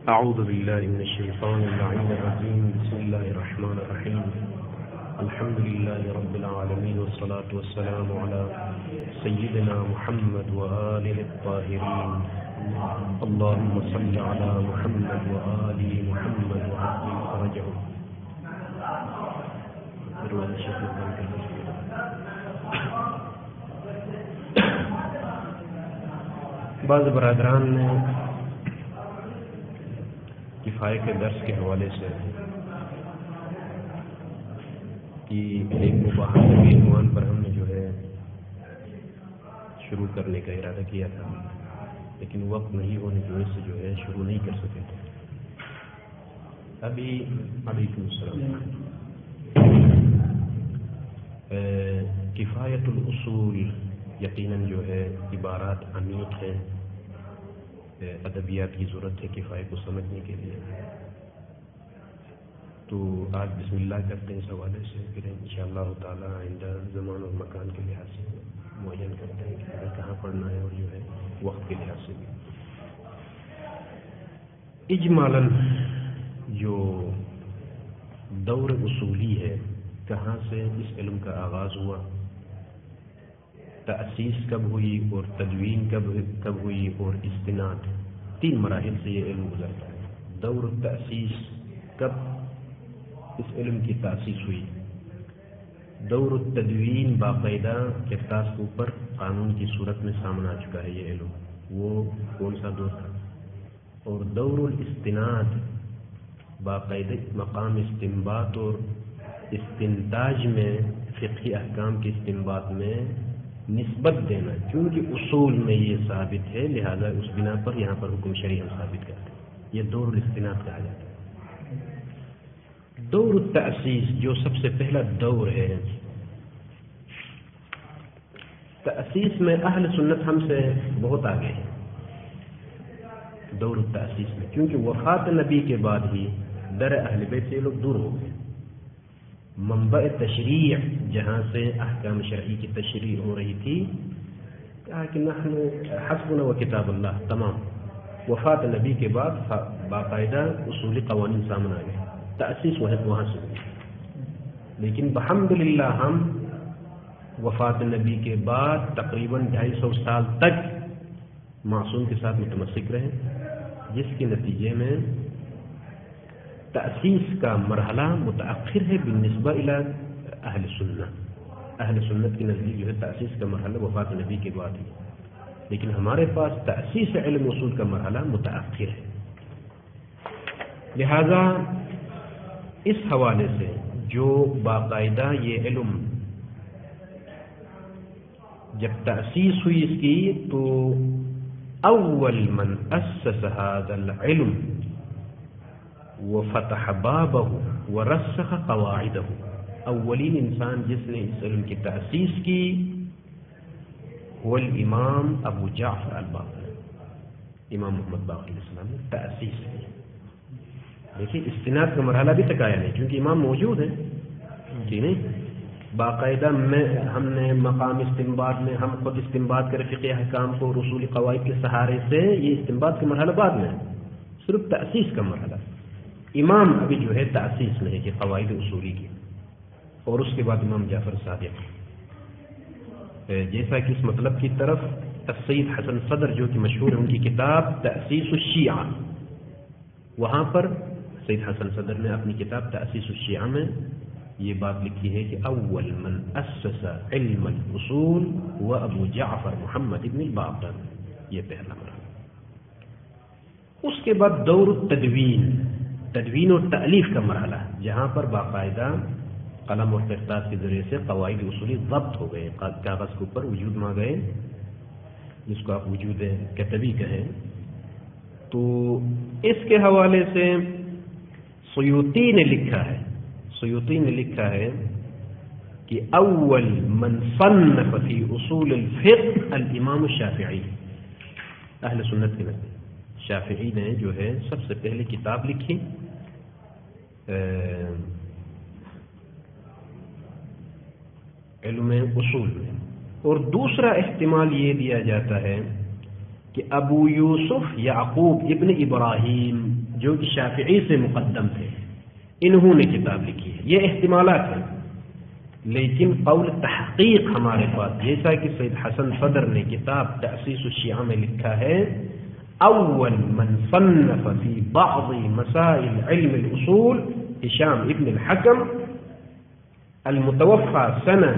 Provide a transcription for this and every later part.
أعوذ بالله من الشيطان اللعين الرجيم. بسم الله الرحمن الرحيم. الحمد لله رب العالمين والصلاة والسلام على سيدنا محمد وآله الطاهرين. اللهم صل على محمد وآل محمد وعجل فرجهم. بعض برادران نے کفایہ کے درس کے حوالے سے کہ ایک مباحثے کے عنوان پر ہم نے جو ہے شروع کرنے کا ارادہ کیا تھا، لیکن وقت نہیں ہونے کی وجہ سے جو ہے شروع نہیں کر سکے تھے. ابھی علیکم السلام. کفایت الاصول یقیناً جو ہے عبارات عمیق ہیں، ادبیات کی ضرورت ہے کفایہ کو سمجھنے کے لیے. تو آج بسم اللہ کرتے ہیں اس حوالے سے، پھر انشاءاللہ تعالیٰ آئندہ زمان اور مکان کے لحاظ سے معین کرتے ہیں کہ کہاں پڑھنا ہے اور جو ہے وقت کے لحاظ سے بھی. اجمالاً جو دور اصولی ہے، کہاں سے اس علم کا آغاز ہوا، تأسیس کب ہوئی اور تدوین کب ہوئی اور استناد، تین مراحل سے یہ علم گزرتا ہے. دور التأسیس، کب اس علم کی تأسیس ہوئی. دور التدوین، باقاعدہ کرتاس کے اوپر قانون کی صورت میں سامنے آ چکا ہے یہ علم، وہ کون سا دور تھا. اور دور الاستناد، باقاعدہ مقام استنباط اور استنتاج میں، فقہی احکام کے استنباط میں نسبت دینا، کیونکہ اصول میں یہ ثابت ہے لہذا اس بنا پر یہاں پر حکم شرعی ہم ثابت کرتے ہیں. یہ دور الاستناد کہا جاتا ہے. دور التأسیس جو سب سے پہلا دور ہے، تأسیس میں اہل سنت ہم سے بہت آگے ہے دور التأسیس میں، کیونکہ وفات نبی کے بعد ہی در اہل بیت سے یہ لوگ دور ہو گئے. منبع تشریع جہاں سے احکام شرعی کی تشریع ہو رہی تھی، کہا کہ نحن حسبنا و کتاب اللہ، تمام. وفات نبی کے بعد باقاعدہ اصولی قوانین سامنے آ گئے، تأسیس وہاں سے ہوئی. لیکن بحمدللہ ہم وفات نبی کے بعد تقریباً 250 سال تک معصوم کے ساتھ متمسک رہے، جس کے نتیجے میں تأسیس کا مرحلہ متأخر ہے بالنسبہ الی اہل سنت. اہل سنت کے نزدیک جو ہے تأسیس کا مرحلہ وفات نبی کے بعد ہے، لیکن ہمارے پاس تأسیس علم اصول کا مرحلہ متأخر ہے. لہذا اس حوالے سے جو باقاعدہ یہ علم جب تأسیس ہوئی اس کی، تو اول من اسس هذا العلم وفتح بابه ورسخ قواعده، اولین انسان جس نے اس علم کی تأسیس کی وہ الامام ابو جعفر الباقر، امام محمد باقر علیہ السلام نے تأسیس کی. دیکھیے استناد کا مرحلہ بھی تک آیا نہیں، کیونکہ امام موجود ہیں جی نہیں. باقاعدہ ہم نے مقام استنباط میں ہم خود استنباط کرے فقہ احکام کو رسول قواعد کے سہارے سے، یہ استنباط کا مرحلہ بعد میں ہے، صرف تأسیس کا مرحلہ. امام ابھی جو ہے تأسیس میں ہے کہ قواعد اصولی کی، اور اس کے بعد امام جعفر صادق. جیسا کہ اس مطلب کی طرف السید حسن صدر جو کہ مشہور ہے، ان کی کتاب تأسیس الشیعہ، وہاں پر سید حسن صدر نے اپنی کتاب تأسیس الشیعہ میں یہ بات لکھی ہے کہ اول من اسس علم الاصول و ابو جعفر محمد ابن الباقر، یہ پہلا مرحلہ. اس کے بعد دور التدوین، تدوین اور تألیف کا مرحلہ، جہاں پر باقاعدہ قلم اور کرتاس کے ذریعے سے قواعد اصولی ضبط ہو گئے، کاغذ کے اوپر وجود میں آ گئے، جس کو آپ وجود کتبی کہیں. تو اس کے حوالے سے سیوطی نے لکھا ہے کہ اول من صنف فی اصول الفقہ الامام الشافعی. اہل سنت کے نزدیک شافعی نے جو ہے سب سے پہلے کتاب لکھی علم اصول میں. اور دوسرا احتمال یہ دیا جاتا ہے کہ ابو یوسف یعقوب ابن ابراہیم جو کہ شافعی سے مقدم تھے، انہوں نے کتاب لکھی ہے. یہ احتمالات ہیں، لیکن قول تحقیق ہمارے پاس جیسا کہ سید حسن صدر نے کتاب تأسیس الشیعہ میں لکھا ہے، اول من صنف فی بعض مسائل علم الاصول ہشام ابن الحکم المتوفى سنة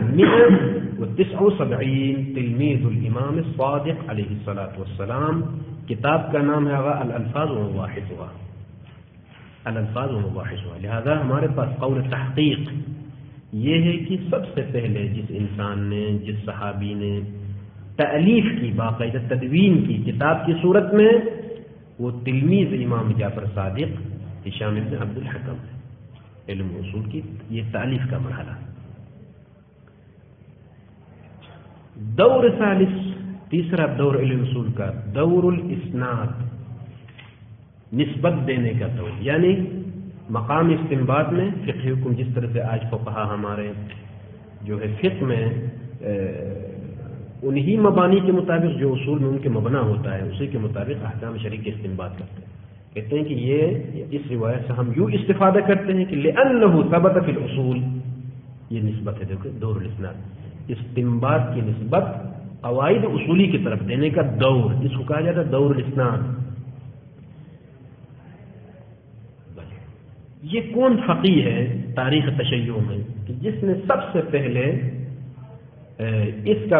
179 تلميذ الامام الصادق علیہ الصلاۃ والسلام. کتاب کا نام ہے الالفاظ ومباحثها. الالفاظ ومباحثها. لہذا ہمارے پاس قول تحقیق یہ ہے کہ سب سے پہلے جس انسان نے، جس صحابی نے تألیف کی، باقاعدہ تدوین کی کتاب کی صورت میں، وہ تلمیذ امام جعفر صادق ہشام بن عبد الحکم ہے. علم اصول کی یہ تالیف کا مرحلہ. دور ثالث، تیسرا دور علم اصول کا، دور الاسناد، نسبت دینے کا دور. یعنی مقام استنباط میں فقہ حکم، جس طرح سے آج فقہا ہمارے جو ہے فقہ میں انہی مبانی کے مطابق جو اصول میں ان کے مبنا ہوتا ہے اسی کے مطابق احکام شرعی کے استنباط کرتے ہیں. کہتے ہیں کہ یہ اس روایت سے ہم یوں استفادہ کرتے ہیں کہ لأنه ثبت فی الاصول، یہ نسبت ہے. دیکھو دور الاسناد، استنباط کی نسبت قواعد اصولی کی طرف دینے کا دور، اس کو کہا جاتا ہے دور الاسناد. یہ کون فقیہ ہے تاریخ تشیع میں کہ جس نے سب سے پہلے اس کا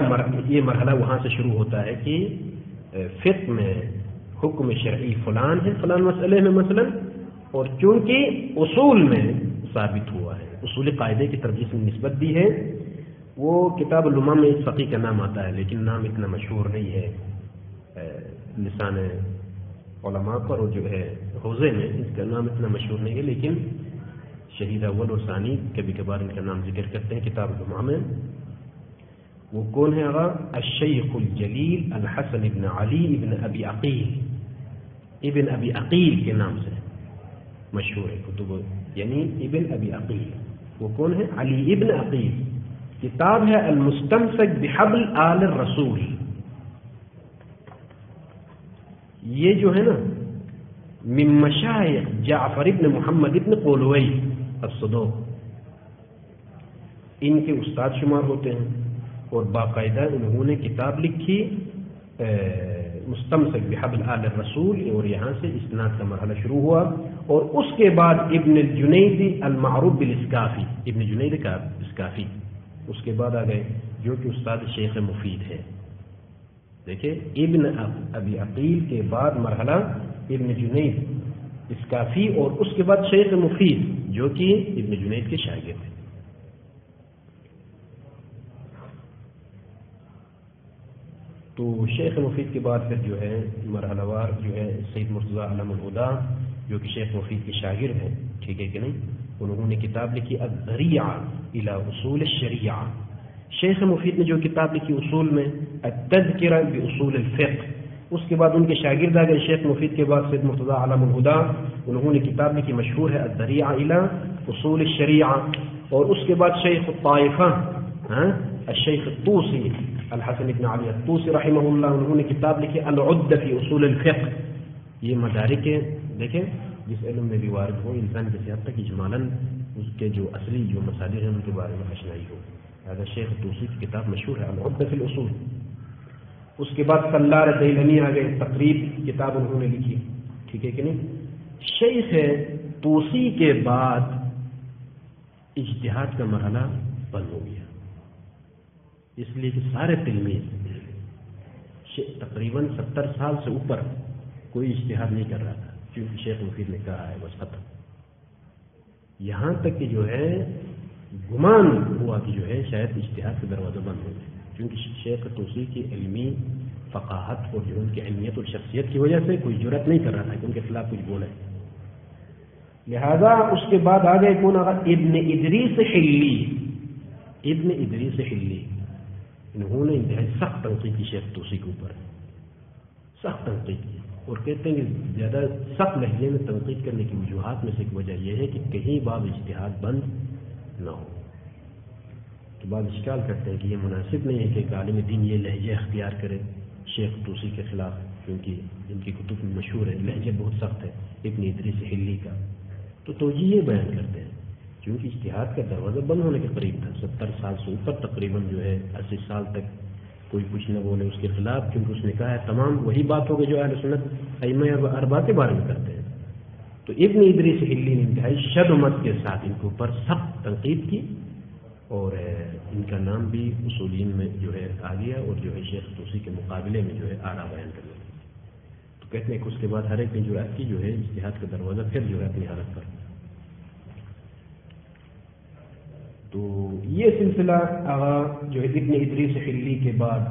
یہ مرحلہ وہاں سے شروع ہوتا ہے کہ فقہ میں حکم شرعی فلان ہے فلان مسئلے میں مثلا، اور چونکہ اصول میں ثابت ہوا ہے، اصول قاعدے کی طرف جس نے نسبت دی ہے، وہ کتاب اللمام میں اس فقیہ کا نام آتا ہے، لیکن نام اتنا مشہور نہیں ہے لسان علماء پر، اور جو ہے حوزے میں اس کا نام اتنا مشہور نہیں ہے، لیکن شہید اول اور ثانی کبھی کبھار ان کا نام ذکر کرتے ہیں کتاب اللمام میں. وہ کون ہے آغا؟ الشیخ الجلیل الحسن ابن علی ابن ابی عقیل، ابن ابی عقیل کے نام سے مشہور ہے کتب، یعنی ابن ابی عقیل. وہ کون ہے؟ علی ابن عقیل. کتاب ہے المستمسک بحبل آل الرسول. یہ جو ہے نا من مشایخ جعفر ابن محمد ابن قولوی الصدوق، ان کے استاد شمار ہوتے ہیں، اور باقاعدہ انہوں نے کتاب لکھی مستمسک بحبل آل الرسول، اور یہاں سے اسناد کا مرحلہ شروع ہوا. اور اس کے بعد ابن الجنید المعروف بالاسکافی، ابن جنید کا اسکافی اس کے بعد آ گئے، جو کہ استاد شیخ مفید ہے. دیکھیں ابن ابی عقیل کے بعد مرحلہ ابن جنید اسکافی، اور اس کے بعد شیخ مفید جو کہ ابن جنید کے شاگرد ہیں. تو شیخ مفید کے بعد پھر جو ہے مرحلہ وار جو ہے سید مرتضیٰ علم الہدا جو کہ شیخ مفید کے شاگرد ہیں، ٹھیک ہے کہ نہیں، انہوں نے کتاب لکھی الذریعہ الی اصول الشریعہ. شیخ مفید نے جو کتاب لکھی اصول میں التذکرہ باصول الفقہ. اس کے بعد ان کے شاگرد آ گئے شیخ مفید کے بعد سید مرتضیٰ علم الہدا، انہوں نے کتاب لکھی مشہور ہے الذریعہ الی اصول الشریعہ. اور اس کے بعد شیخ الطائفہ الشیخ الطوسی الحسن ابن علی الطوسی رحمہ اللہ، انہوں نے کتاب لکھی العدہ فی اصول الفقہ. یہ مدارک ہے، دیکھیں جس علم میں بھی وارد ہو انسان کی صحت تک اجمالاً اس کے جو اصلی جو مسائل ہیں ان کے بارے میں آشنائی ہو. لہذا شیخ طوسی کی کتاب مشہور ہے العدہ فی الاصول. اس کے بعد سلار دیلمی آ گئے، تقریب کتاب انہوں نے لکھی، ٹھیک ہے کہ نہیں. شیخ طوسی کے بعد اجتہاد کا مرحلہ بند ہو گیا، اس لیے کہ سارے تلمیذ تقریباً 70 سال سے اوپر کوئی اجتہاد نہیں کر رہا تھا، کیونکہ شیخ مفید نے کہا ہے بس ختم. یہاں تک کہ جو ہے گمان ہوا کہ جو ہے شاید اجتہاد کے دروازہ بند ہو گئے، کیونکہ شیخ طوسی کی علمی فقاہت اور جو ان کی علمیت اور شخصیت کی وجہ سے کوئی جرأت نہیں کر رہا تھا کہ ان کے خلاف کچھ بولے. لہذا اس کے بعد آ گئے کون آگا؟ ابن ادریس حلی. ابن ادریس حلی انہوں نے انتہائی سخت تنقید کی شیخ طوسی کے اوپر، سخت تنقید کی، اور کہتے ہیں کہ زیادہ سخت لہجے میں تنقید کرنے کی وجوہات میں سے ایک وجہ یہ ہے کہ کہیں باب اجتہاد بند نہ ہو. تو بعض اشکال کرتے ہیں کہ یہ مناسب نہیں ہے کہ ایک عالم دین یہ لہجہ اختیار کرے شیخ طوسی کے خلاف. کیونکہ ان کی کتب میں مشہور ہے، لہجہ بہت سخت ہے ابن ادریس حلی کا، تو توجیہ یہ بیان کرتے ہیں کیونکہ اجتہاد کا دروازہ بند ہونے کے قریب تھا، 70 سال سے اوپر تقریباً جو ہے 80 سال تک کوئی کچھ نہ بولے اس کے خلاف، کیونکہ اس نے کہا ہے تمام وہی بات ہوگی جو اہل سنت ائمہ اربعہ کے بارے میں کرتے ہیں۔ تو ابن ادریس حلی نے انتہائی شد و مت کے ساتھ ان کے اوپر سخت تنقید کی، اور ان کا نام بھی اصولین میں جو ہے آ گیا، اور جو ہے شیخ طوسی کے مقابلے میں جو ہے آرا بیان کر دیا۔ تو کہتے ہیں کہ اس کے بعد ہر ایک نے جرأت کی جو ہے اجتہاد کا دروازہ پھر جو ہے اپنی حالت پر۔ تو یہ سلسلہ جو ہے ابن ادریس حلی کے بعد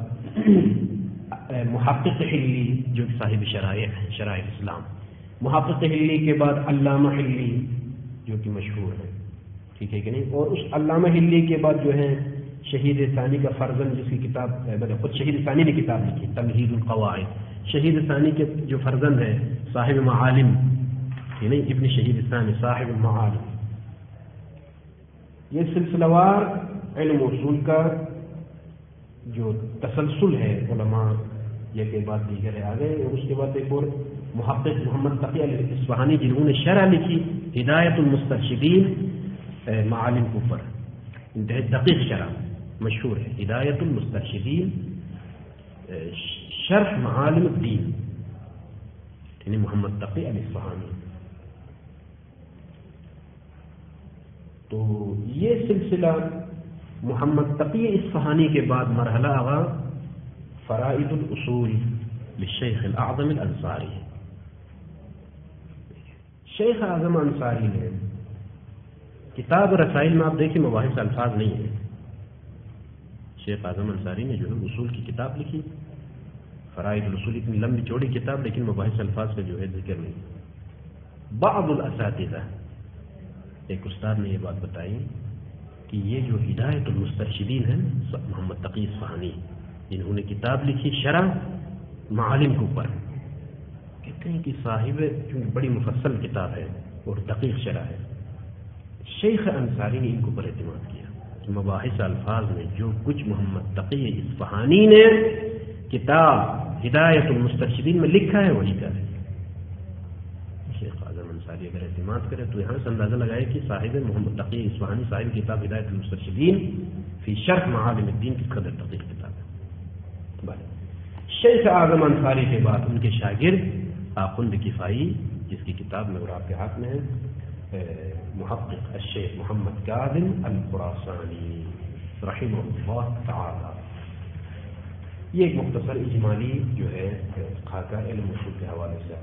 محقق حلی جو صاحب شرائع اسلام، محقق حلی کے بعد علامہ حلی جو کہ مشہور ہے، ٹھیک ہے کہ نہیں، اور اس علامہ حلی کے بعد جو ہے شہید ثانی کا فرزند، جس کی کتاب خود شہید ثانی نے کتاب لکھی تمہید القواعد، شہید ثانی کے جو فرزند ہے صاحب معالم، یعنی ابن شہید ثانی صاحب معالم، یہ سلسلہ وار علم اصول کا جو تسلسل ہے، علماء یہ کے بعد دیگر آ گئے، اور اس کے بعد ایک اور محقق محمد تقی الاصفہانی جنہوں نے شرح لکھی ہدایت المسترشدین معالم کے اوپر، انتہائی دقیق شرح مشہور ہے، ہدایت المسترشدین شرح معالم الدین، یعنی محمد تقی الاصفہانی۔ تو یہ سلسلہ محمد تقی اصفہانی کے بعد مرحلہ آغا فرائض الاصول للشیخ الاعظم الانصاری۔ شیخ اعظم انصاری نے کتاب رسائل میں آپ دیکھیں مباحث الفاظ نہیں ہے، شیخ اعظم انصاری نے جو ہے اصول کی کتاب لکھی، فرائض الاصول، اتنی لمبی چوڑی کتاب، لیکن مباحث الفاظ کا جو ہے ذکر نہیں۔ بعض الاساتذہ، ایک استاد نے یہ بات بتائی کہ یہ جو ہدایت المسترشدین ہے محمد تقی اصفہانی، جنہوں نے کتاب لکھی شرح معالم کے اوپر، کہتے ہیں کہ صاحب چونکہ بڑی مفصل کتاب ہے اور دقیق شرح ہے، شیخ انصاری نے ان کو پر اعتماد کیا کہ مباحث الفاظ میں جو کچھ محمد تقی اصفہانی نے کتاب ہدایت المسترشدین میں لکھا ہے وہی کا ہے۔ شیخ اعظم انصاری اگر اعتماد کرے تو یہاں سے اندازہ لگائے کہ صاحب محمد تقی اصفہانی صاحب کتاب ہدایت المسترشدین فی شرح معالم الدین کی قدر دقیق کتاب ہے۔ شیخ اعظم انصاری کے بعد ان کے شاگرد آخوند کفائی، جس کی کتاب میں اور آپ کے ہاتھ میں ہے، محقق الشیخ محمد کاظم الخراسانی رحمہ اللہ تعالی۔ یہ ایک مختصر اجمالی جو ہے خاکہ علم اصول کے حوالے سے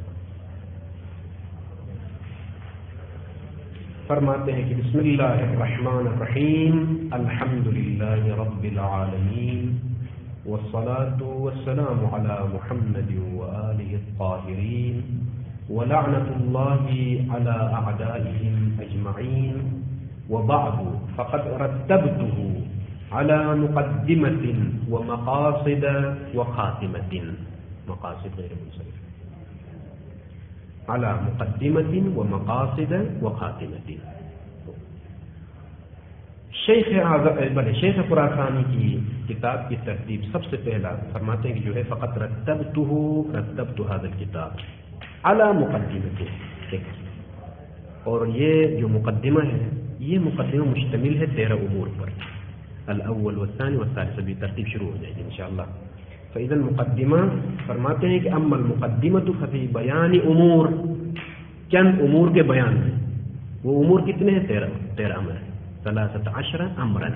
فرماتے ہیں کہ بسم اللہ الرحمن الرحیم، الحمد للہ رب العالمین، والصلاة والسلام علی محمد وآلہ الطاہرین، ولعنۃ اللہ علی اعدائهم اجمعین، وبعد فقد رتبته على مقدمة ومقاصد وخاتمة، مقاصد غیر منصرف، على مقدمة ومقاصد وخاتمة۔ شیخ خراسانی کی کتاب کی ترتیب سب سے پہلا فرماتے ہیں کہ جو ہے فقط رتبت هذا الكتاب على مقدمة، اور یہ جو مقدمہ ہے یہ مقدمہ مشتمل ہے 13 امور پر، الاول والثانی والثالث، بھی ترتیب شروع ہو جائے گی انشاءاللہ۔ فإذا المقدمہ فرماتے ہیں کہ اما المقدمۃ ففی بیان امور، چند امور کے بیان میں، وہ امور کتنے ہیں؟ 13 امر ہیں، 13 امرا،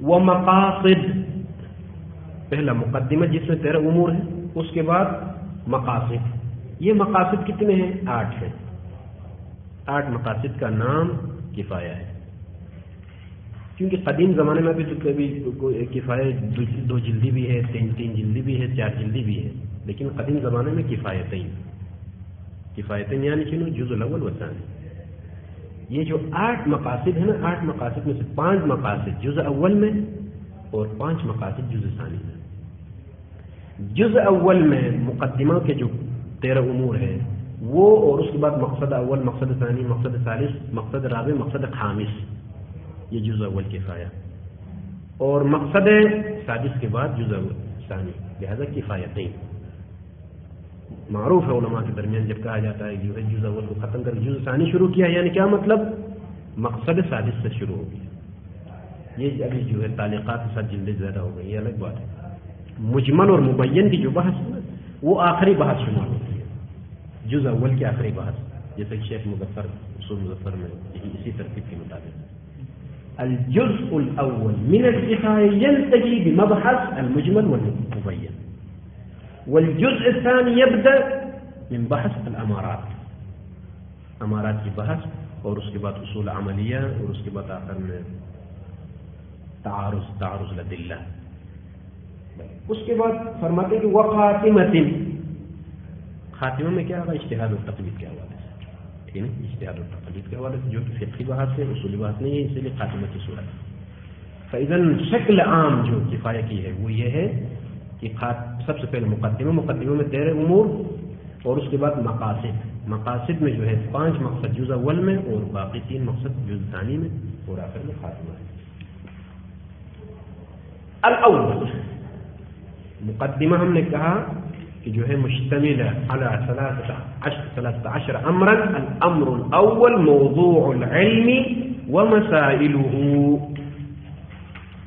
ومقاصد، پہلا مقدمہ جس میں 13 امور ہیں، اس کے بعد مقاصد، یہ مقاصد کتنے ہیں؟ 8 ہیں، 8 مقاصد کا نام کفایہ ہے، کیونکہ قدیم زمانے میں بھی تو کبھی کفایہ 2 جلدی بھی ہے، 3 جلدی بھی ہے، 4 جلدی بھی ہے، لیکن قدیم زمانے میں کفایتین یعنی چنو جز الاول والثانی، یہ جو 8 مقاصد ہیں نا، 8 مقاصد میں سے 5 مقاصد جز اول میں اور 5 مقاصد جز ثانی میں۔ جز اول میں مقدمہ کے جو 13 امور ہیں وہ، اور اس کے بعد مقصد اول، مقصد ثانی، مقصد ثالث، مقصد رابع، مقصد خامس، یہ جز اول کفایہ، اور مقصد سادس کے بعد جز اول ثانی، لہذا کفایتین۔ معروف ہے علماء کے درمیان جب کہا جاتا ہے جو ہے جز اول کو ختم کر جز ثانی شروع کیا، یعنی کیا مطلب؟ مقصد سادس سے شروع ہو گیا. یہ ابھی جو ہے تعلیقات کے ساتھ جلدی زیادہ ہو گئی، یہ الگ بات ہے. مجمل اور مبین کی جو بحث ہے وہ آخری بحث شمار ہوتی ہے، جز اول کی آخری بحث، جیسے شیخ مظفر اصول مظفر میں اسی ترتیب کے مطابق. الجزء الاول من الصفات ينتهي بمبحث المجمل والمبين، والجزء الثاني يبدا من بحث الامارات، امارات کی بحث، اور اس کے بعد اصول عملیہ، اور اس کے بعد آخر میں تعارض الادلہ. اس کے بعد فرماتے ہیں کہ وخاتمۃ، خاتمہ میں کیا ہوگا؟ اجتہاد و تقلید کے حوالے سے، ٹھیک ہے، اجتہاد و تقلید کے حوالے سے، جو کہ فقہی بحث ہے، اصولی بحث نہیں ہے، اسی لیے خاتمہ کی صورت. فاذا شکل عام جو کفایہ کی ہے وہ یہ ہے کہ سب سے پہلے مقدمہ میں 13 امور، اور اس کے بعد مقاصد میں جو ہے 5 مقصد جز اول میں، اور باقی 3 مقصد جز ثانی میں، اور آخر میں خاتمہ ہے. الاول، مقدمہ ہم نے کہا کہ جو ہے مشتمل علی 13 امرا. الامر الاول موضوع العلم ومسائلہ،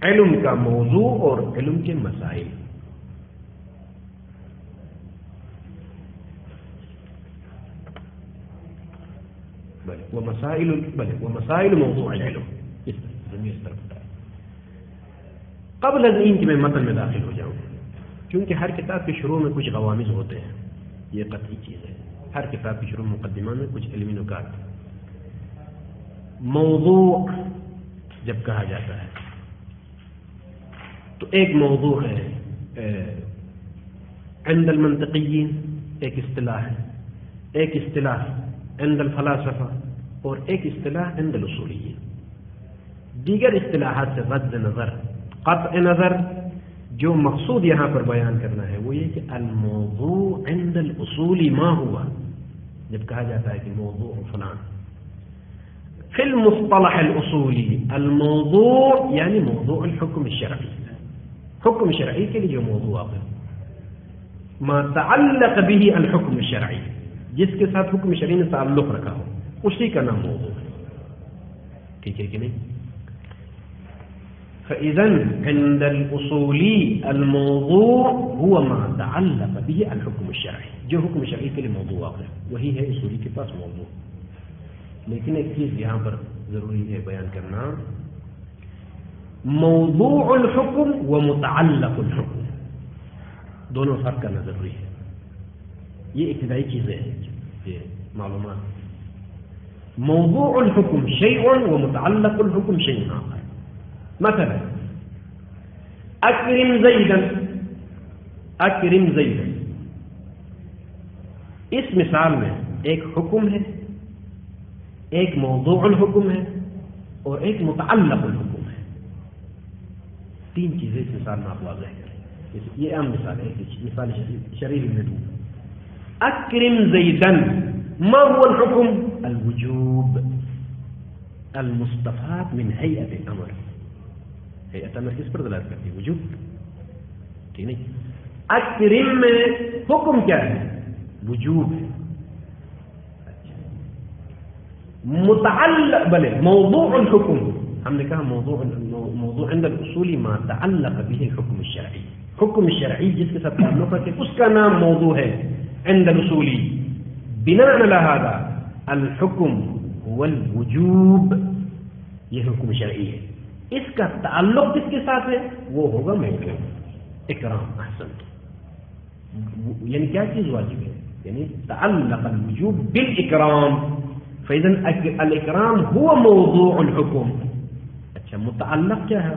علم کا موضوع اور علم کے مسائل. ومسائل موضوع العلم، اس طرف. قبل از این کہ میں متن میں داخل ہو جاؤں، کیونکہ ہر کتاب کے شروع میں کچھ غوامض ہوتے ہیں، یہ قطعی چیز ہے. ہر کتاب کے شروع مقدمہ میں کچھ علمی نکات. موضوع جب کہا جاتا ہے تو ایک موضوع ہے عند المنطقیین، ایک اصطلاح ہے، ایک اصطلاح عند الفلاسفہ، اور ایک اصطلاح عند الاصولیین. دیگر اصطلاحات سے قطع نظر جو مقصود یہاں پر بیان کرنا ہے وہ یہ کہ الموضوع عند الاصول ما ہوا، جب کہا جاتا ہے کہ موضوع فلان. فی المصطلح الاصولی الموضوع یعنی موضوع الحکم الشرعی، حکم شرعی کے لیے جو موضوع ہے، ما تعلق به الحکم الشرعی، جس کے ساتھ حکم شرعی نے تعلق رکھا ہو، اسی کا نام موضوع ہے. ٹھیک ہے کہ نہیں؟ فإذن عند الأصولي الموضوع هو ما تعلق به الحكم الشرعي، جو حکم شرعی کے لیے موضوع ہے وہی ہے اصولی کے پاس موضوع. لیکن ایک چیز یہاں پر ضروری ہے بیان کرنا، موضوع الحکم و متعلق الحکم دونوں فرق کرنا ضروری ہے. یہ ابتدائی چیزیں ہیں، یہ معلومات. موضوع الحکم شیء و متعلق الحکم شیء آخر. مثلا اکرم زیدا، اس مثال میں ایک حکم ہے، ایک موضوع الحکم ہے، اور ایک متعلق الحکم ہے. 3 چیزیں اس مثال میں آپ واضح کریں. یہ عام مثال ہے، مثال شرعی میں دوں. اکرم زیدا، ما هو الحکم؟ الوجوب المستفاد من هيئة الامر. ہیئت امر کس پر دلالت کرتی ہے؟ وجوب. ٹھیک ہے. اکرم میں حکم کیا ہے؟ وجوب ہے. متعلق موضوع الحکم، ہم نے کہا موضوع عند الاصول ما تعلق به الحکم الشرعی، حکم شرعی جس کے ساتھ تعلق ہے اس کا نام موضوع ہے عند الاصولی. بناء على هذا الحکم هو الوجوب، یہ حکم شرعی ہے. اس کا تعلق کس کے ساتھ ہے؟ وہ ہوگا موضوع اکرام. احسن. یعنی کیا چیز واجب ہے؟ یعنی تعلق الوجوب بالاکرام. فاذا الاکرام هو موضوع الحکم. اچھا، متعلق کیا ہے؟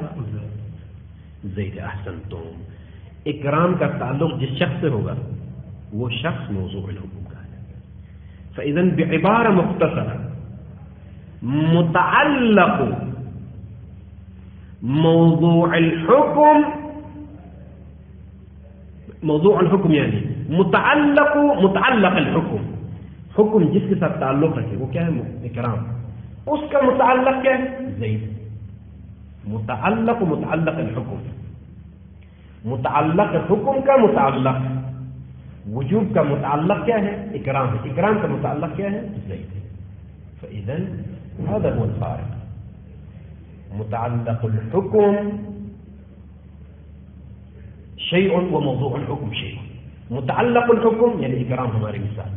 زید. احسنتم. اکرام کا تعلق جس شخص سے ہوگا وہ شخص موضوع الحکم کا ہے. فاذا بعبارہ مختصرہ متعلق موضوع الحکم یعنی متعلق الحکم، حکم جس کے ساتھ تعلق رکھے وہ کیا ہے؟ اکرام. اس کا متعلق کیا ہے؟ زید. متعلق الحکم، متعلق حکم کا متعلق وجوب کا متعلق کیا ہے؟ اکرام ہے. اکرام کا متعلق کیا ہے؟ زید. فإذن هذا هو الفارق. متعلق الحكم شيء وموضوع الحكم شيء. متعلق الحكم یعنی اکرام ہماری مثال.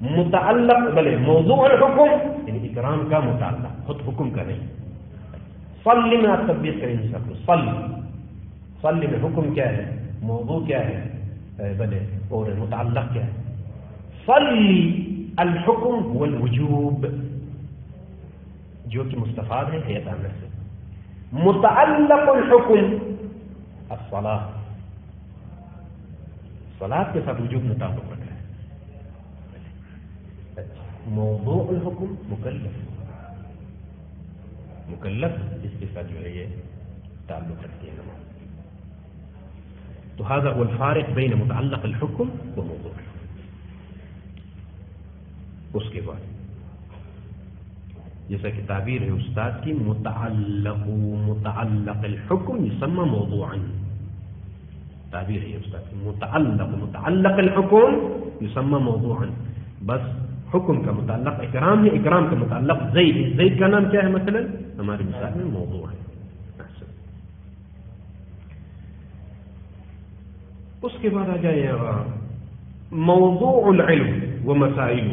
متعلق بلے موضوع الحكم یعنی اکرام کا متعلق، خود حکم کا نہیں. صلی میں آپ تطبیق کریں گے سب کو. صلی میں حکم کیا ہے، موضوع کیا ہے بلے، اور متعلق کیا ہے. صلی الحکم هو الوجوب جو کہ مستفاد ہے حیات عامر سے. متعلق الحکم الصلاۃ، صلاۃ کے ساتھ وجوب میں تعلق رکھا ہے. موضوع الحکم مکلف اس کے ساتھ جو ہے یہ تعلق رکھتی ہے نماز. تو هذا هو الفارق بین متعلق الحکم و موضوع الحکم. اس کے بعد جیسا کہ تعبیر ہے استاد کی، متعلق الحکم یسمى موضوعا. تعبیر ہے استاد کی، متعلق الحکم یسمى موضوعا. بس حکم کا متعلق اکرام ہے، اکرام کا متعلق زید ہے. زید کا نام کیا ہے مثلا ہماری مثال میں؟ موضوع ہے. اس کے بعد آ جائے گا موضوع العلم و مسائل.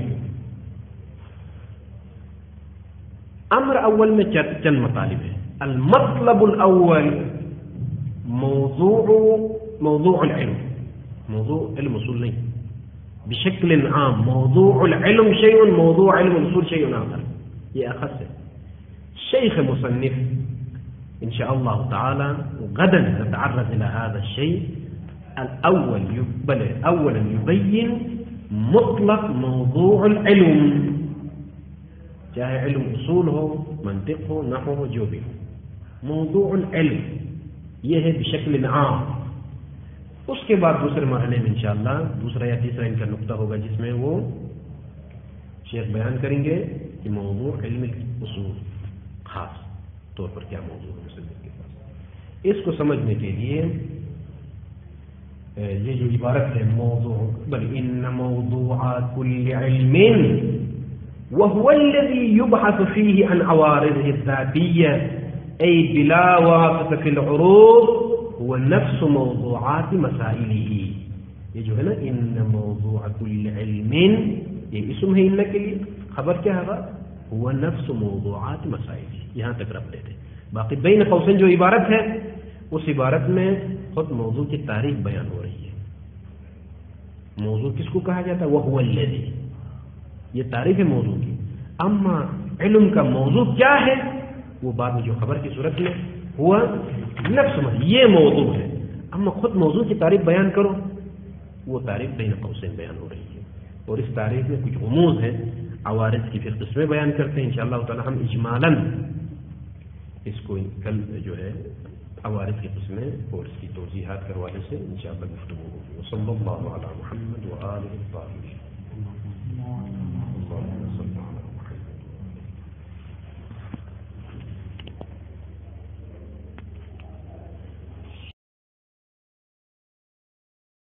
امر اول میں چند مطالب ہیں. المطلب الاول موضوع العلم. موضوع علم اصول نہیں، بشکل عام موضوع العلم شيء، موضوع علم الاصول شيء آخر. یہ اخص ہے. شیخ مصنف ان شاء الله تعالى غدا نتعرض الى هذا الشيء. اولا يبين مطلق موضوع العلم، چاہے علم اصول ہو، منطق ہو، نحو ہو، جو بھی ہو. موضوع العلم یہ ہے بشکل عام. اس کے بعد دوسرے مرحلے میں انشاءاللہ دوسرا یا تیسرا ان کا نقطہ ہوگا جس میں وہ شیخ بیان کریں گے کہ موضوع علم اصول خاص طور پر کیا موضوع ہے مسلم کے پاس. اس کو سمجھنے کے لیے یہ جو عبارت ہے موضوع، بل ان موضوع كل علم وهو الذي يبحث فيه عن عوارضه الذاتية أي بلا واسطة في العروض هو نفس موضوعات مسائله. یہ جو ہے نا ان موضوع كل علم، یہ اسم ہے ان کے لیے، خبر کیا ہے؟ هو نفس موضوعات مسائله. یہاں تک رکھ دیتے. باقی بین قوسین جو عبارت ہے اس عبارت میں خود موضوع کی تعریف بیان ہو رہی ہے. موضوع کس کو کہا جاتا ہے؟ وهو الذي، یہ تعریف ہے موضوع کی. اما علم کا موضوع کیا ہے وہ بعد میں جو خبر کی صورت میں ہوا نفس میں یہ موضوع ہے. اما خود موضوع کی تعریف بیان کرو، وہ تعریف بین قوسین بیان ہو رہی ہے. اور اس تعریف میں کچھ رموز ہیں، عوارض کی پھر قسمیں بیان کرتے ہیں انشاءاللہ تعالی. ہم اجمالاً اس کو کل جو ہے عوارض کی قسمیں اور اس کی توضیحات کے حوالے سے انشاءاللہ گفتگو ہوگی. صلی اللہ علی محمد و آلہ الطاہرین.